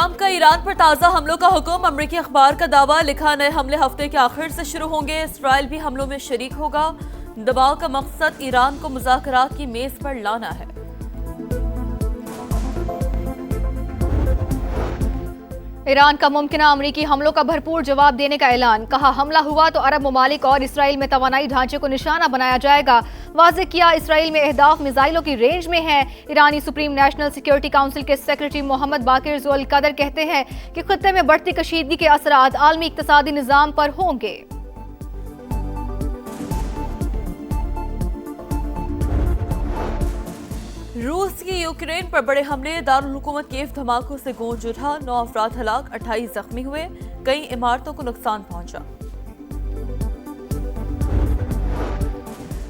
Trump का Iran पर ताज़ा हमलों का हुक्म। अमरीकी अखबार का दावा, लिखा नए हमले हफ्ते के आखिर से शुरू होंगे। इसराइल भी हमलों में शरीक होगा। दबाव का मकसद ईरान को मुज़ाकरात की मेज पर लाना है। ईरान का मुमकिन अमरीकी हमलों का भरपूर जवाब देने का ऐलान। कहा, हमला हुआ तो अरब ममालिक और इसराइल में तवानाई ढांचे को निशाना बनाया जाएगा। वाज़ेह किया, इसराइल में अहदाफ मिसाइलों की रेंज में है। ईरानी सुप्रीम नेशनल सिक्योरिटी काउंसिल के सेक्रेटरी मोहम्मद बाकिर ज़ुल कदर कहते हैं कि खित्ते में बढ़ती कशीदगी के असरात आलमी इक़्तिसादी निज़ाम पर होंगे। रूस की यूक्रेन पर बड़े हमले, दारुल हुकूमत कीव धमाकों से गूंज उठा। 9 अफराद हलाक, 28 जख्मी हुए। कई इमारतों को नुकसान पहुंचा।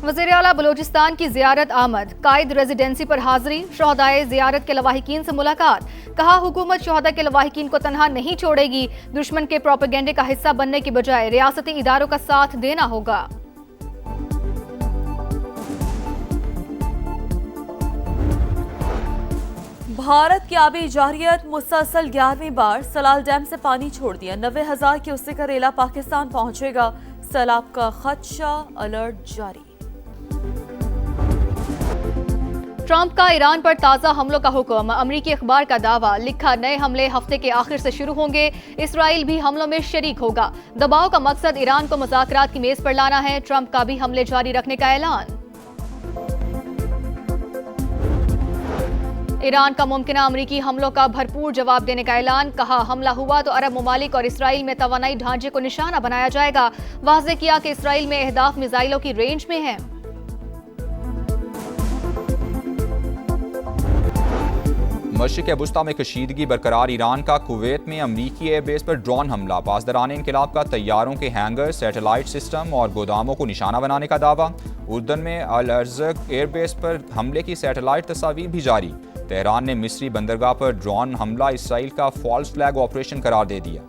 वज़ीर आला बलोचिस्तान की ज़ियारत आमद। कायद रेजिडेंसी पर हाजिरी, शोहदाए ज़ियारत के लवाहिकीन से मुलाकात। कहा, हुकूमत शोहदा के लवाहिकीन को तनहा नहीं छोड़ेगी। दुश्मन के प्रोपेगेंडे का हिस्सा बनने की बजाय रियासती इदारों का साथ देना होगा। भारत की आबी जारियत मुसलसल 11वीं बार सलाल डैम से पानी छोड़ दिया। 90,000 क्यूसेक का रेला पाकिस्तान पहुंचेगा। सैलाब का खदशा, अलर्ट जारी। ट्रंप का ईरान पर ताज़ा हमलों का हुक्म। अमरीकी अखबार का दावा, लिखा नए हमले हफ्ते के आखिर से शुरू होंगे। इसराइल भी हमलों में शरीक होगा। दबाव का मकसद ईरान को मुज़ाकरात की मेज पर लाना है। ट्रंप का भी हमले जारी रखने का ऐलान। ईरान का मुमकिना अमरीकी हमलों का भरपूर जवाब देने का ऐलान। कहा, हमला हुआ तो अरब ममालिक और इसराइल में तवानाई ढांचे को निशाना बनाया जाएगा। वाज़ेह किया कि इसराइल में अहदाफ मिसाइलों की रेंज में है। मशरिक़ वुस्ता में कशीदगी बरकरार। ईरान का कुवैत में अमरीकी एयरबेस पर ड्रोन हमला। पासदारान इनकलाब का तैयारों के हैंगर, सैटेलाइट सिस्टम और गोदामों को निशाना बनाने का दावा। उर्दन में अल अर्ज़क एयरबेस पर हमले की सैटेलाइट तस्वीर भी जारी। तेहरान ने मिस्री बंदरगाह पर ड्रोन हमला इसराइल का फॉल्स फ्लैग ऑपरेशन करार दे दिया।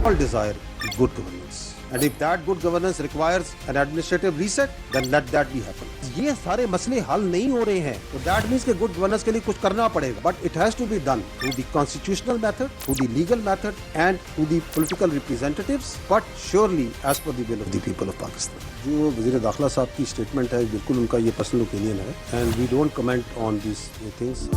All desire good governance, and if that good governance requires an administrative reset, then let that be happen. ये सारे मसले हल नहीं हो रहे हैं, तो that means कि good governance के लिए कुछ करना पड़ेगा. But it has to be done through the constitutional method, through the legal method, and through the political representatives, but surely as per the will of the people of Pakistan. जो वज़ीर दाखिला साहब की स्टेटमेंट है, बिल्कुल उनका ये personal opinion है, and we don't comment on these things.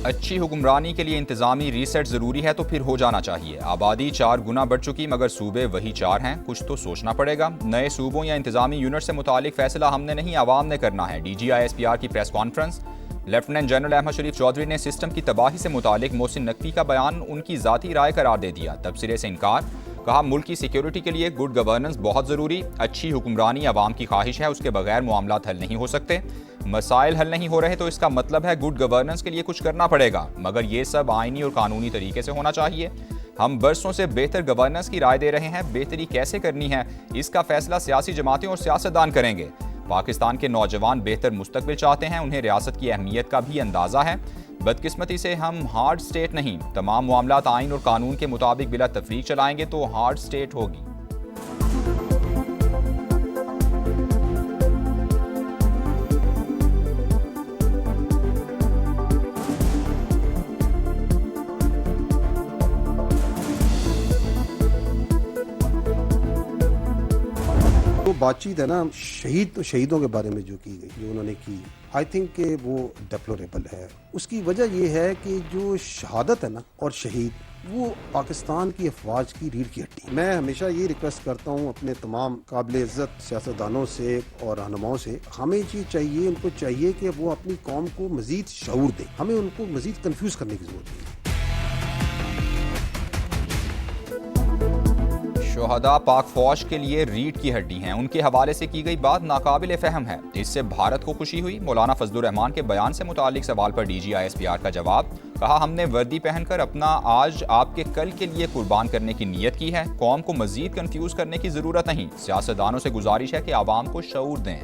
अच्छी हुक्मरानी के लिए इंतजामी रीसेट ज़रूरी है तो फिर हो जाना चाहिए। आबादी 4 गुना बढ़ चुकी मगर सूबे वही 4 हैं। कुछ तो सोचना पड़ेगा। नए सूबों या इंतजामी यूनिट से मुतालिक फैसला हमने नहीं, आवाम ने करना है। DGISPR की press conference. Lieutenant general Ahmad Sharif Chaudhry ने सिस्टम की तबाही से मुतालिक मोहसिन नकवी का बयान उनकी ज़ाती राय करार दे दिया। तबसरे से इनकार। कहा, मुल्क की सिक्योरिटी के लिए गुड गवर्नेंस बहुत ज़रूरी। अच्छी हुक्मरानी आवाम की ख्वाहिश है, उसके बगैर मामलात हल नहीं हो सकते। मसाइल हल नहीं हो रहे तो इसका मतलब है गुड गवर्नेंस के लिए कुछ करना पड़ेगा, मगर ये सब आइनी और कानूनी तरीके से होना चाहिए। हम बरसों से बेहतर गवर्नेंस की राय दे रहे हैं। बेहतरी कैसे करनी है इसका फैसला सियासी जमातें और सियासतदान करेंगे। पाकिस्तान के नौजवान बेहतर मुस्तकबिल चाहते हैं, उन्हें रियासत की अहमियत का भी अंदाज़ा है। बदकिस्मती से हम हार्ड स्टेट नहीं, तमाम मामलात आइन और कानून के मुताबिक बिला तफरीक चलाएंगे तो हार्ड स्टेट होगी। तो बातचीत है ना, शहीदों के बारे में जो की गई, जो उन्होंने की, आई थिंक कि वो डेप्लोरेबल है। उसकी वजह ये है कि जो शहादत है ना और शहीद, वो पाकिस्तान की अफवाज की रीढ़ की हड्डी। मैं हमेशा ये रिक्वेस्ट करता हूँ अपने तमाम काबिल इज़्ज़त सियासतदानों से और रहनुमाओं से, हमें ये चाहिए, उनको चाहिए कि वो अपनी कौम को मज़ीद शऊर दें। हमें उनको मज़ीद कन्फ्यूज़ करने की ज़रूरत नहीं है। शोहदा पाक फौज के लिए रीढ़ की हड्डी हैं। उनके हवाले से की गई बात नाकाबिल फ़हम है। इससे भारत को खुशी हुई। मौलाना फजलुर रहमान के बयान से मुतालिक सवाल पर DGISPR का जवाब। कहा, हमने वर्दी पहनकर अपना आज आपके कल के लिए कुर्बान करने की नीयत की है। कौम को मजीद कंफ्यूज करने की ज़रूरत नहीं। सियासतदानों से गुजारिश है कि आवाम को शऊर दें।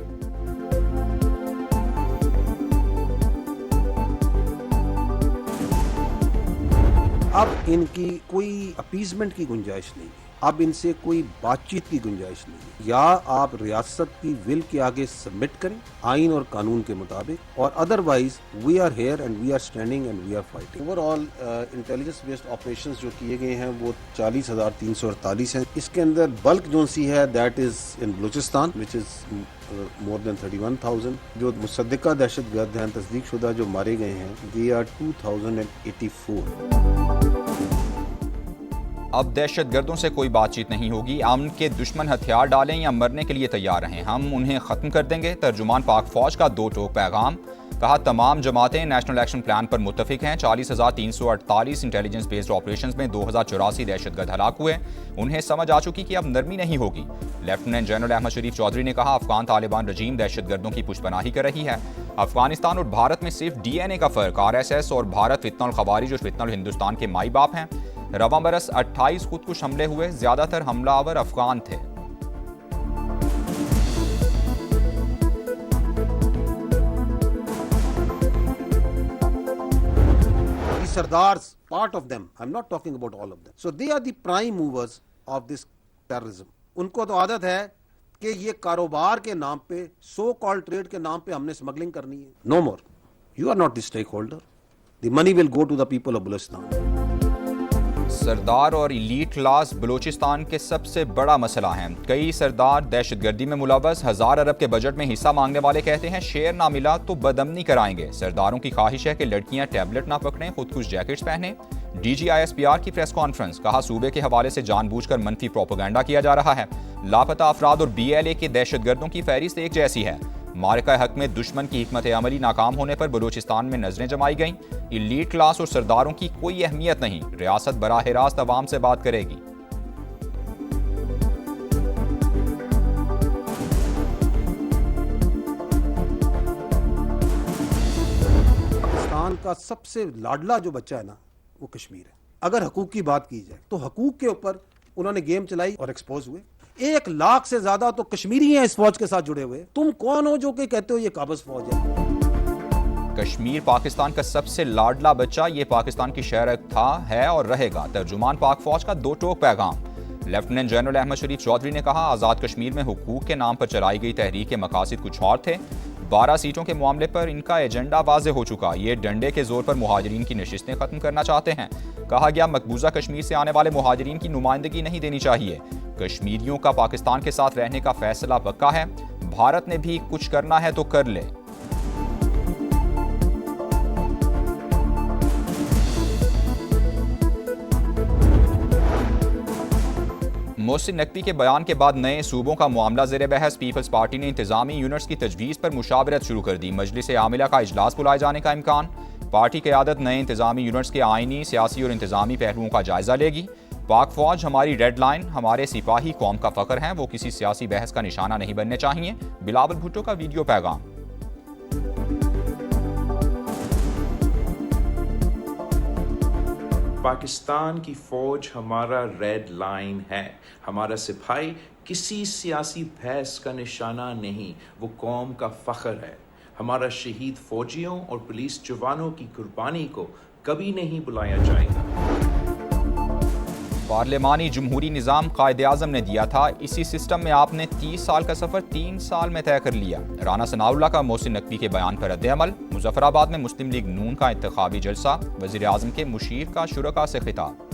अब इनकी कोई अपीजमेंट की गुंजाइश नहीं है। اب ان سے کوئی بات چیت کی گنجائش نہیں ہے. یا آپ ریاست کی ول کے آگے سبمٹ کریں آئین اور قانون کے مطابق, اور otherwise we are here and we are standing and we are fighting. Overall intelligence based operations جو کیے گئے ہیں وہ 40,348 ہیں. اس کے اندر بلک جو سی ہے that is in Balochistan which is more than 31,000. جو مصدقہ دہشت گرد ہیں, تصدیق شدہ جو مارے گئے ہیں, they are 2,084. اب دہشت گردوں سے کوئی بات چیت نہیں ہوگی. امن کے دشمن ہتھیار ڈالیں یا مرنے کے لیے تیار رہیں, ہم انہیں ختم کر دیں گے. ترجمان پاک فوج کا دو ٹوک پیغام. کہا تمام جماعتیں نیشنل ایکشن پلان پر متفق ہیں. 40,348 انٹیلیجنس بیسڈ آپریشنز میں 2,084 دہشت گرد ہلاک ہوئے. انہیں سمجھ آ چکی کہ اب نرمی نہیں ہوگی. لیفٹیننٹ جنرل احمد شریف چودھری نے کہا افغان طالبان رجیم دہشت گردوں کی پشت پناہی کر رہی ہے. افغانستان اور بھارت میں صرف ڈی این اے کا فرق. RSS اور بھارت فتنہ الخوارج اور فتنہ الہندوستان کے مائی باپ ہیں. رواں برس 28 خودکش حملے ہوئے, زیادہ تر حملہ آور افغان تھے. Sardars, part of them, I'm not talking about all of them. So they are the prime movers of this terrorism. ان کو تو عادت ہے کہ یہ کاروبار کے نام پہ, سو کال ٹریڈ کے نام پہ ہم نے سمگلنگ کرنی ہے. No more. You are not the stakeholder. The money will go to the people of Balochistan. سردار اور ایلیٹ کلاس بلوچستان کے سب سے بڑا مسئلہ ہیں. کئی سردار دہشت گردی میں ملوث. 1000 ارب کے بجٹ میں حصہ مانگنے والے کہتے ہیں شیئر نہ ملا تو بدامنی کرائیں گے. سرداروں کی خواہش ہے کہ لڑکیاں ٹیبلٹ نہ پکڑیں, خودکش جیکٹس پہنیں. DGISPR کی پریس کانفرنس. کہا صوبے کے حوالے سے جان بوجھ کر منفی پروپیگنڈا کیا جا رہا ہے. لاپتہ افراد اور BLA کے دہشت گردوں کی فہرست ایک جیسی ہے. معرکہ حق میں دشمن کی حکمت عملی ناکام ہونے پر بلوچستان میں نظریں جمائی گئیں. ایلیٹ کلاس اور سرداروں کی کوئی اہمیت نہیں. ریاست براہ راست عوام سے بات کرے گی. پاکستان کا سب سے لاڈلا جو بچہ ہے نا وہ کشمیر ہے. اگر حقوق کی بات کی جائے تو حقوق کے اوپر انہوں نے گیم چلائی اور ایکسپوز ہوئے. 1 لاکھ سے زیادہ تو کشمیری ہیں اس فوج کے ساتھ جڑے ہوئے. تم کون ہو جو کہ کہتے ہو یہ قابض فوج ہے؟ کشمیر پاکستان کا سب سے لاڈلا بچہ, یہ پاکستان کی شہرت تھا, ہے اور رہے گا. ترجمان پاک فوج کا دو ٹوک پیغام. لیفٹیننٹ جنرل احمد شریف چودھری نے کہا آزاد کشمیر میں حقوق کے نام پر چلائی گئی تحریک کے مقاصد کچھ اور تھے. 12 سیٹوں کے معاملے پر ان کا ایجنڈا واضح ہو چکا. یہ ڈنڈے کے زور پر مہاجرین کی نشستیں ختم کرنا چاہتے ہیں. کہا گیا مقبوضہ کشمیر سے آنے والے مہاجرین کی نمائندگی نہیں دینی چاہیے. کشمیریوں کا پاکستان کے ساتھ رہنے کا فیصلہ پکا ہے. بھارت نے بھی کچھ کرنا ہے تو کر لے. محسن نقوی کے بیان کے بعد نئے صوبوں کا معاملہ زیر بحث. پیپلز پارٹی نے انتظامی یونٹس کی تجویز پر مشاورت شروع کر دی. مجلس عاملہ کا اجلاس بلائے جانے کا امکان. پارٹی قیادت نئے انتظامی یونٹس کے آئینی, سیاسی اور انتظامی پہلوؤں کا جائزہ لے گی. پاک فوج ہماری ریڈ لائن, ہمارے سپاہی قوم کا فخر ہیں, وہ کسی سیاسی بحث کا نشانہ نہیں بننے چاہیے. بلاول بھٹو کا ویڈیو پیغام. پاکستان کی فوج ہمارا ریڈ لائن ہے. ہمارا سپاہی کسی سیاسی بحث کا نشانہ نہیں, وہ قوم کا فخر ہے. ہمارا شہید فوجیوں اور پولیس جوانوں کی قربانی کو کبھی نہیں بلایا جائے گا. پارلیمانی جمہوری نظام قائد اعظم نے دیا تھا, اسی سسٹم میں آپ نے 30 سال کا سفر 3 سال میں طے کر لیا. رانا ثناء اللہ کا محسن نقوی کے بیان پر رد عمل. مظفر آباد میں مسلم لیگ نون کا انتخابی جلسہ. وزیر اعظم کے مشیر کا شرکاء سے خطاب.